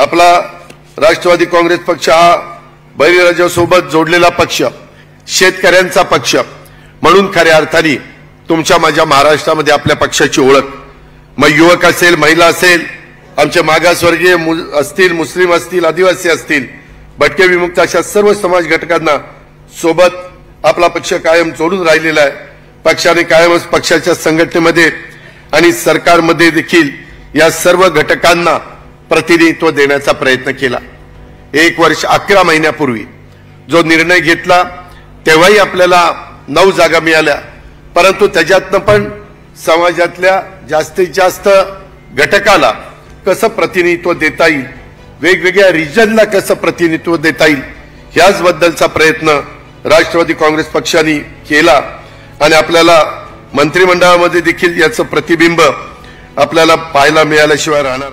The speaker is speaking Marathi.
आपला राष्ट्रवादी काँग्रेस पक्ष हा बळीराजासोबत जोडलेला पक्ष, शेतकऱ्यांचा पक्ष म्हणून खऱ्या अर्थाने तुमच्या माझ्या महाराष्ट्रामध्ये आपल्या पक्षाची ओळख, मग युवक असेल, महिला असेल, आमचे मागासवर्गीय असतील, मुस्लिम असतील, आदिवासी असतील, भटके विमुक्त अशा सर्व समाज घटकांना सोबत आपला पक्ष कायम जोडून राहिलेला आहे। पक्षाने कायमच पक्षाच्या संघटनेमध्ये आणि सरकारमध्ये देखील या सर्व घटकांना प्रतिनिधित्व देण्याचा प्रयत्न केला। 1 वर्ष 11 महिन्यापूर्वी जो निर्णय घेतला तेव्हाही आपल्याला 9 जागा मिळाल्या, परंतु त्याच्यातनं पण समाजातल्या जास्तीत जास्त घटकाला कसं प्रतिनिधित्व देता येईल, वेगवेगळ्या रिजनला कसं प्रतिनिधित्व देता येईल, याचबद्दलचा प्रयत्न राष्ट्रवादी काँग्रेस पक्षाने केला आणि आपल्याला मंत्रिमंडळामध्ये देखील याचं प्रतिबिंब आपल्याला पाहायला मिळाल्याशिवाय राहणार